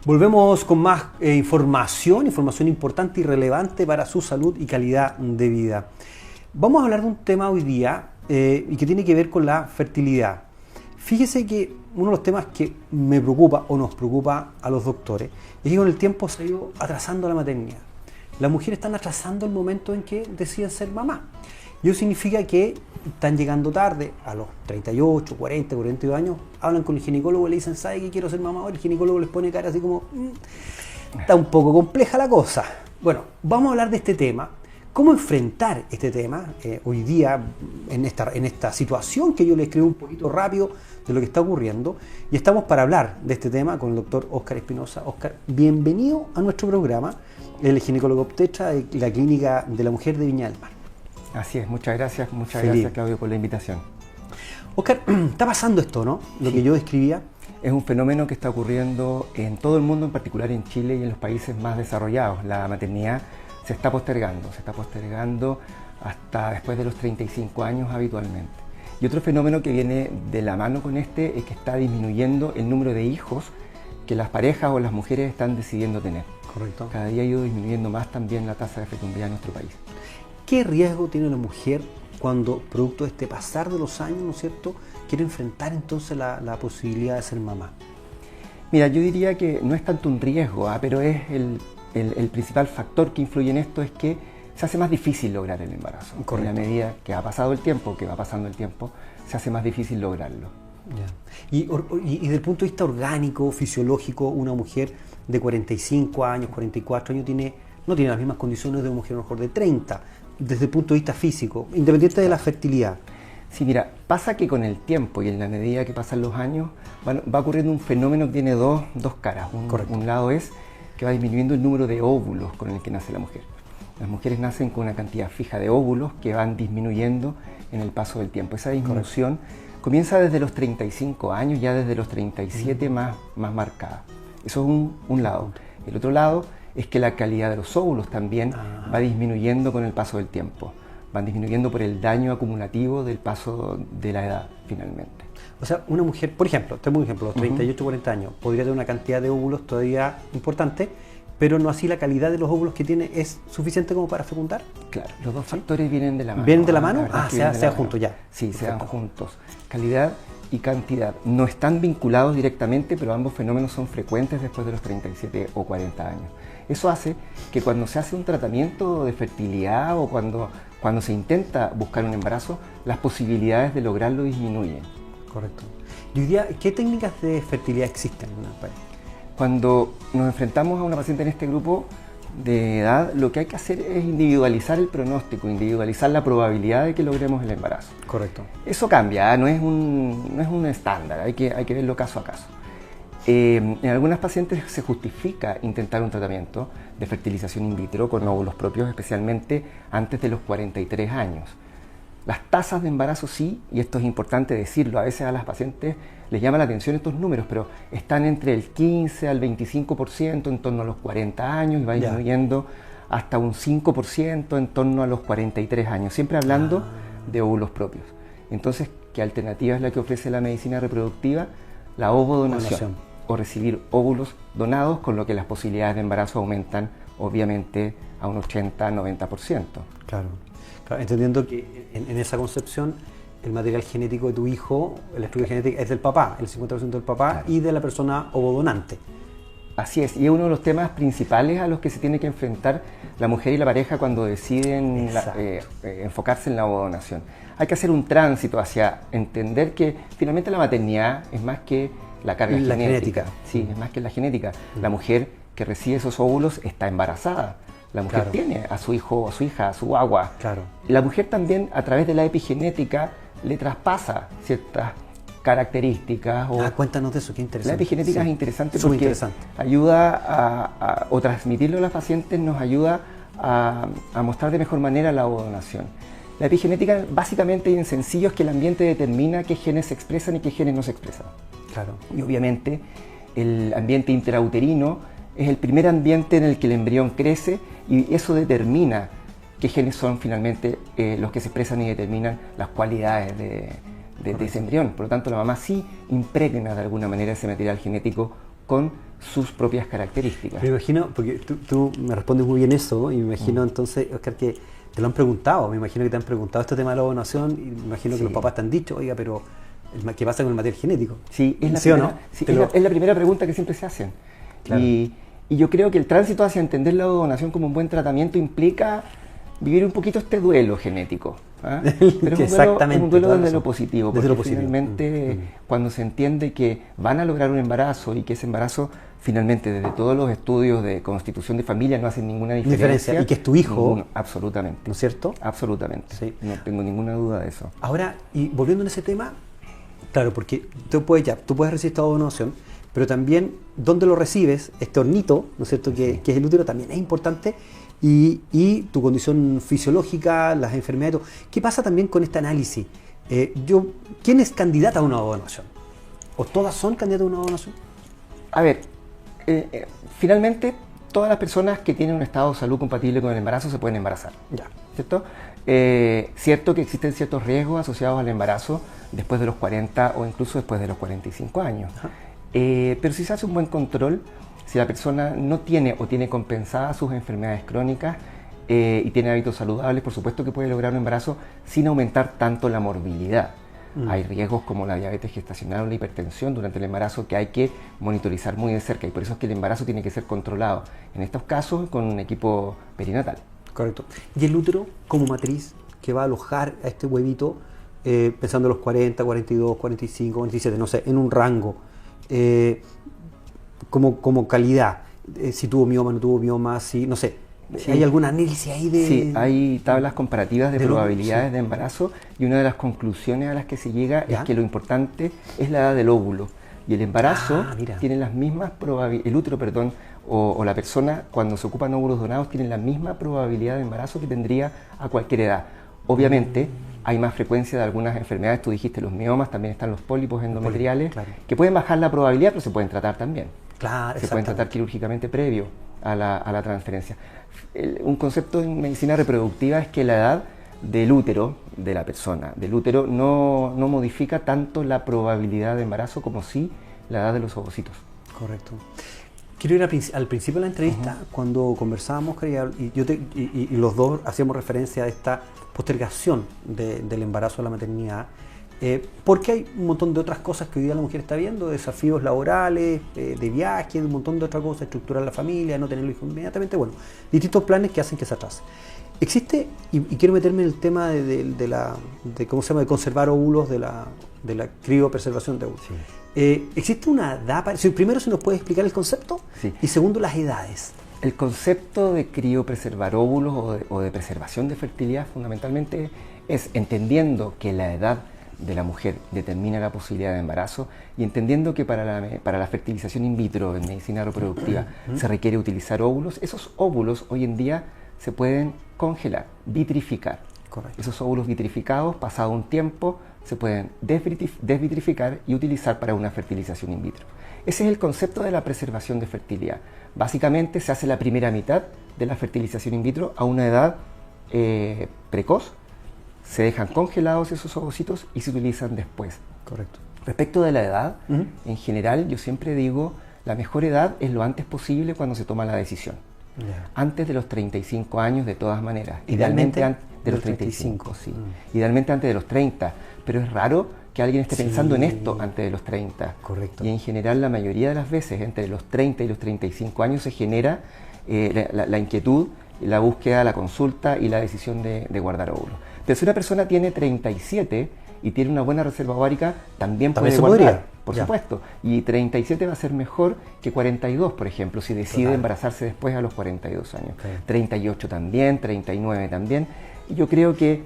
Volvemos con más información importante y relevante para su salud y calidad de vida. Vamos a hablar de un tema hoy día y que tiene que ver con la fertilidad. Fíjese que uno de los temas que me preocupa o nos preocupa a los doctores es que con el tiempo se ha ido atrasando la maternidad. Las mujeres están atrasando el momento en que deciden ser mamá. Y eso significa que están llegando tarde, a los 38, 40, 42 años, hablan con el ginecólogo y le dicen, ¿sabe que quiero ser mamá? El ginecólogo les pone cara así como, está un poco compleja la cosa. Bueno, vamos a hablar de este tema, cómo enfrentar este tema hoy día en esta situación que yo le escribo un poquito rápido de lo que está ocurriendo. Y estamos para hablar de este tema con el doctor Óscar Espinosa. Óscar, bienvenido a nuestro programa, el ginecólogo obstetra de la Clínica de la Mujer de Viña del Mar. Así es, muchas gracias Claudio por la invitación. Óscar, está pasando esto, ¿no? Lo que yo describía. Es un fenómeno que está ocurriendo en todo el mundo, en particular en Chile y en los países más desarrollados. La maternidad se está postergando hasta después de los 35 años habitualmente. Y otro fenómeno que viene de la mano con este es que está disminuyendo el número de hijos que las parejas o las mujeres están decidiendo tener. Correcto. Cada día ha ido disminuyendo más también la tasa de fecundidad en nuestro país. ¿Qué riesgo tiene la mujer cuando, producto de este pasar de los años, ¿no es cierto?, quiere enfrentar entonces la posibilidad de ser mamá? Mira, yo diría que no es tanto un riesgo, pero es el principal factor que influye en esto es que se hace más difícil lograr el embarazo. Correcto. En la medida que va pasando el tiempo, se hace más difícil lograrlo. Ya. Y desde el punto de vista orgánico, fisiológico, una mujer de 45 años, 44 años no tiene las mismas condiciones de una mujer a lo mejor de 30, desde el punto de vista físico, independiente de la fertilidad. Sí, mira, pasa que con el tiempo y en la medida que pasan los años va ocurriendo un fenómeno que tiene dos caras. Un lado es que va disminuyendo el número de óvulos con el que nace la mujer. Las mujeres nacen con una cantidad fija de óvulos que van disminuyendo en el paso del tiempo. Esa disminución comienza desde los 35 años, ya desde los 37 más marcada. Eso es un lado. El otro lado es que la calidad de los óvulos también va disminuyendo con el paso del tiempo. Van disminuyendo por el daño acumulativo del paso de la edad, finalmente. O sea, una mujer, por ejemplo, tengo un ejemplo, los 38, 40 años, podría tener una cantidad de óvulos todavía importante, pero no así la calidad de los óvulos que tiene es suficiente como para fecundar. Claro, los dos factores vienen de la mano. ¿Vienen de la mano? Se dan juntos ya. Sí, se dan juntos. Calidad y cantidad no están vinculados directamente, pero ambos fenómenos son frecuentes después de los 37 o 40 años. Eso hace que cuando se hace un tratamiento de fertilidad o cuando se intenta buscar un embarazo, las posibilidades de lograrlo disminuyen. Correcto. Y hoy día, ¿qué técnicas de fertilidad existen en una pareja? Cuando nos enfrentamos a una paciente en este grupo de edad, lo que hay que hacer es individualizar el pronóstico, individualizar la probabilidad de que logremos el embarazo. Correcto. Eso cambia, no es un estándar, hay que verlo caso a caso. En algunas pacientes se justifica intentar un tratamiento de fertilización in vitro con óvulos propios, especialmente antes de los 43 años. Las tasas de embarazo sí, y esto es importante decirlo, a veces a las pacientes les llama la atención estos números, pero están entre el 15 al 25% en torno a los 40 años y va disminuyendo hasta un 5% en torno a los 43 años, siempre hablando de óvulos propios. Entonces, ¿qué alternativa es la que ofrece la medicina reproductiva? La ovodonación, o recibir óvulos donados, con lo que las posibilidades de embarazo aumentan, obviamente, a un 80-90%. Claro, entendiendo que en esa concepción el material genético de tu hijo, la estructura genética es del papá, el 50% del papá, claro, y de la persona ovodonante. Así es, y es uno de los temas principales a los que se tiene que enfrentar la mujer y la pareja cuando deciden enfocarse en la ovodonación. Hay que hacer un tránsito hacia entender que finalmente la maternidad es más que la carga genética. Sí, es más que la genética. La mujer que recibe esos óvulos está embarazada. La mujer tiene a su hijo, a su hija, a su guagua. Claro. La mujer también, a través de la epigenética, le traspasa ciertas características. Cuéntanos de eso, qué interesante. La epigenética es interesante porque ayuda o transmitirlo a las pacientes nos ayuda a mostrar de mejor manera la ovodonación. La epigenética, básicamente y en sencillo, es que el ambiente determina qué genes se expresan y qué genes no se expresan. Claro. Y obviamente el ambiente intrauterino es el primer ambiente en el que el embrión crece y eso determina qué genes son finalmente los que se expresan y determinan las cualidades de ese embrión. Por lo tanto, la mamá sí impregna de alguna manera ese material genético con sus propias características. Me imagino, porque tú me respondes muy bien eso, y me imagino entonces, Oscar, que te lo han preguntado, me imagino que te han preguntado este tema de la donación, y me imagino que los papás te han dicho, oiga, pero ¿qué pasa con el material genético? Sí, es la, ¿Sí primera, o no? sí, es la primera pregunta que siempre se hacen. Claro. Y yo creo que el tránsito hacia entender la donación como un buen tratamiento implica vivir un poquito este duelo genético. ¿Ah? Pero es un duelo desde lo positivo, porque finalmente cuando se entiende que van a lograr un embarazo y que ese embarazo finalmente desde todos los estudios de constitución de familia no hacen ninguna diferencia. Y que es tu hijo. Absolutamente. ¿No es cierto? Absolutamente. Sí. No tengo ninguna duda de eso. Ahora, y volviendo en ese tema, claro, porque tú puedes recibir esta donación, pero también dónde lo recibes, este hornito, ¿no es cierto?, que es el útero, también es importante. Y tu condición fisiológica, las enfermedades. ¿Qué pasa también con este análisis? ¿Quién es candidata a una donación? ¿O todas son candidatas a una donación? A ver, finalmente todas las personas que tienen un estado de salud compatible con el embarazo se pueden embarazar. Ya. ¿Cierto? Cierto que existen ciertos riesgos asociados al embarazo después de los 40 o incluso después de los 45 años. Pero si se hace un buen control, si la persona no tiene o tiene compensadas sus enfermedades crónicas y tiene hábitos saludables, por supuesto que puede lograr un embarazo sin aumentar tanto la morbilidad. Hay riesgos como la diabetes gestacional o la hipertensión durante el embarazo que hay que monitorizar muy de cerca, y por eso es que el embarazo tiene que ser controlado, en estos casos con un equipo perinatal. Correcto. ¿Y el útero como matriz que va a alojar a este huevito, pensando en los 40, 42, 45, 47, no sé, en un rango, como calidad, si tuvo mioma, no tuvo mioma, si, no sé, sí. ¿Hay algún análisis ahí de...? Sí, hay tablas comparativas de probabilidades de embarazo, y una de las conclusiones a las que se llega es que lo importante es la edad del óvulo, y el embarazo tiene las mismas probabilidades, el útero, perdón, o la persona cuando se ocupan óvulos donados tienen la misma probabilidad de embarazo que tendría a cualquier edad. Obviamente hay más frecuencia de algunas enfermedades, tú dijiste los miomas, también están los pólipos endometriales, que pueden bajar la probabilidad, pero se pueden tratar también. Se pueden tratar quirúrgicamente previo a la transferencia. Un concepto en medicina reproductiva es que la edad del útero, de la persona, del útero, no modifica tanto la probabilidad de embarazo como sí la edad de los ovocitos. Correcto. Quiero ir al principio de la entrevista, cuando conversábamos, y los dos hacíamos referencia a esta postergación del embarazo a la maternidad, porque hay un montón de otras cosas que hoy día la mujer está viendo, desafíos laborales, de viaje, un montón de otras cosas, estructurar la familia, no tener hijos inmediatamente, bueno, distintos planes que hacen que se atrase. Existe, y quiero meterme en el tema de ¿cómo se llama?, de conservar óvulos, de la criopreservación de óvulos. Sí. ¿Existe una edad? Primero, si nos puedes explicar el concepto, y segundo, las edades. El concepto de criopreservar óvulos o de preservación de fertilidad fundamentalmente es entendiendo que la edad de la mujer determina la posibilidad de embarazo, y entendiendo que para la fertilización in vitro en medicina reproductiva se requiere utilizar óvulos. Esos óvulos hoy en día se pueden congelar, vitrificar. Correcto. Esos óvulos vitrificados, pasado un tiempo, se pueden desvitrificar y utilizar para una fertilización in vitro. Ese es el concepto de la preservación de fertilidad. Básicamente se hace la primera mitad de la fertilización in vitro a una edad precoz, se dejan congelados esos ovocitos y se utilizan después. Correcto. Respecto de la edad, en general yo siempre digo, la mejor edad es lo antes posible cuando se toma la decisión. Antes de los 35 años de todas maneras. Idealmente antes de los 35, sí. Idealmente antes de los 30, pero es raro que alguien esté pensando en esto antes de los 30. Correcto. Y en general la mayoría de las veces entre los 30 y los 35 años se genera la inquietud, la búsqueda, la consulta y la decisión de guardar óvulos. Pero si una persona tiene 37 y tiene una buena reserva ovárica, también puede guardar, por supuesto. Y 37 va a ser mejor que 42, por ejemplo, si decide embarazarse después a los 42 años. 38 también, 39 también. Y yo creo que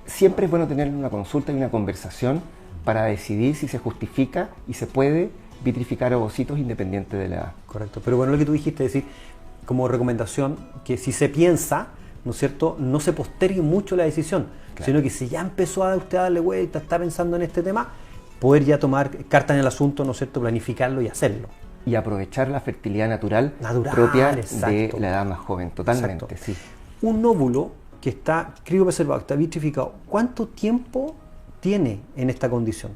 siempre es bueno tener una consulta y una conversación para decidir si se justifica y se puede vitrificar ovocitos independiente de la edad. Correcto. Pero bueno, lo que tú dijiste, es decir, como recomendación, que si se piensa, ¿no es cierto?, no se postergue mucho la decisión, sino que si ya empezó a usted a darle vuelta, está pensando en este tema, poder ya tomar cartas en el asunto, ¿no es cierto?, planificarlo y hacerlo. Y aprovechar la fertilidad natural propia de la edad más joven, totalmente. Sí. Un óvulo que está criopreservado, está vitrificado, ¿cuánto tiempo tiene en esta condición?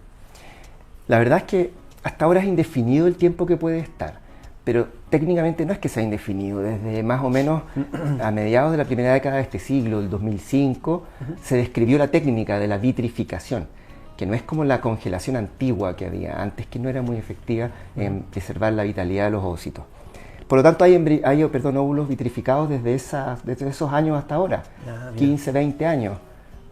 La verdad es que Hasta ahora es indefinido el tiempo que puede estar, pero técnicamente no es que sea indefinido. Desde más o menos a mediados de la primera década de este siglo, el 2005, se describió la técnica de la vitrificación, que no es como la congelación antigua que había antes, que no era muy efectiva en preservar la vitalidad de los ovocitos. Por lo tanto, hay óvulos vitrificados desde esos años hasta ahora, 15, 20 años.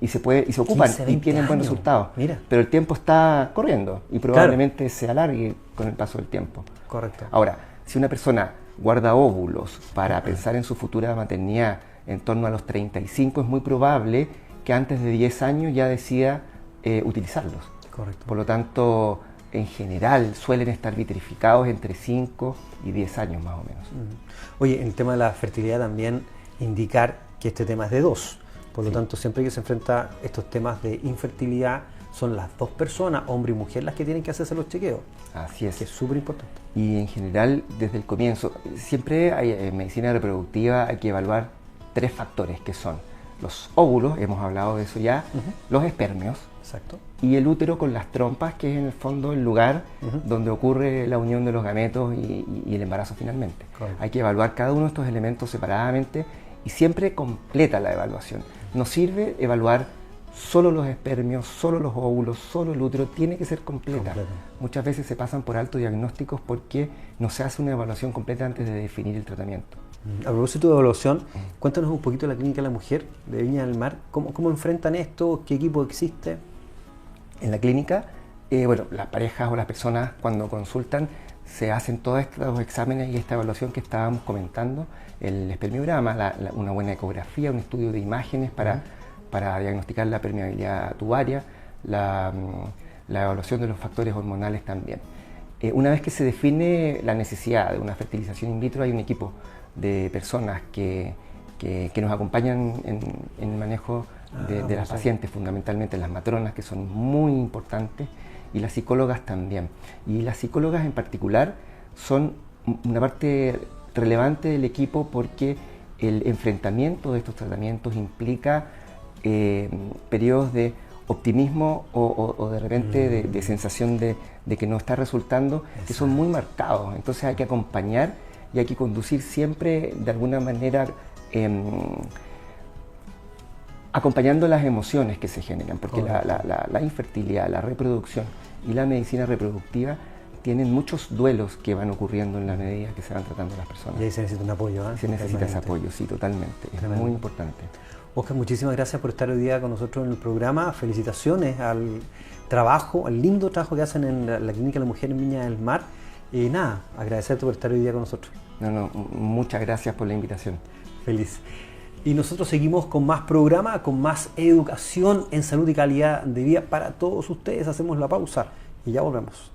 Y se ocupan 15, y tienen buenos años. resultados. Mira. Pero el tiempo está corriendo y probablemente se alargue con el paso del tiempo. Correcto. Ahora, si una persona guarda óvulos para pensar en su futura maternidad en torno a los 35, es muy probable que antes de 10 años ya decida utilizarlos. Correcto. Por lo tanto, en general suelen estar vitrificados entre 5 y 10 años más o menos. Oye, en el tema de la fertilidad también indicar que este tema es de dos. Por lo tanto, siempre que se enfrenta estos temas de infertilidad, son las dos personas, hombre y mujer, las que tienen que hacerse los chequeos. Así es. Que es súper importante. Y en general, desde el comienzo, siempre en medicina reproductiva hay que evaluar 3 factores, que son los óvulos, hemos hablado de eso ya, los espermios, exacto, y el útero con las trompas, que es en el fondo el lugar donde ocurre la unión de los gametos y el embarazo finalmente. Correcto. Hay que evaluar cada uno de estos elementos separadamente y siempre completa la evaluación. No sirve evaluar solo los espermios, solo los óvulos, solo el útero, tiene que ser completa. Muchas veces se pasan por alto diagnósticos porque no se hace una evaluación completa antes de definir el tratamiento. A propósito de evaluación, cuéntanos un poquito de la Clínica de la Mujer de Viña del Mar. ¿Cómo enfrentan esto? ¿Qué equipo existe? En la clínica, las parejas o las personas cuando consultan se hacen todos estos exámenes y esta evaluación que estábamos comentando, el espermiograma, una buena ecografía, un estudio de imágenes para diagnosticar la permeabilidad tubaria, la evaluación de los factores hormonales también. Una vez que se define la necesidad de una fertilización in vitro, hay un equipo de personas que nos acompañan en el manejo de las pacientes, fundamentalmente las matronas, que son muy importantes, y las psicólogas también. Y las psicólogas en particular son una parte relevante del equipo porque el enfrentamiento de estos tratamientos implica periodos de optimismo o de repente de sensación de que no está resultando, que son muy marcados. Entonces hay que acompañar y hay que conducir siempre de alguna manera acompañando las emociones que se generan, porque la infertilidad, la reproducción y la medicina reproductiva tienen muchos duelos que van ocurriendo en la medida que se van tratando las personas. Y ahí se necesita un apoyo, ¿eh? Se necesita ese apoyo, sí, totalmente. Es muy importante. Óscar, muchísimas gracias por estar hoy día con nosotros en el programa. Felicitaciones al trabajo, al lindo trabajo que hacen en la Clínica de la Mujer en Viña del Mar. Y nada, agradecerte por estar hoy día con nosotros. Muchas gracias por la invitación. Feliz. Y nosotros seguimos con más programa, con más educación en salud y calidad de vida para todos ustedes. Hacemos la pausa y ya volvemos.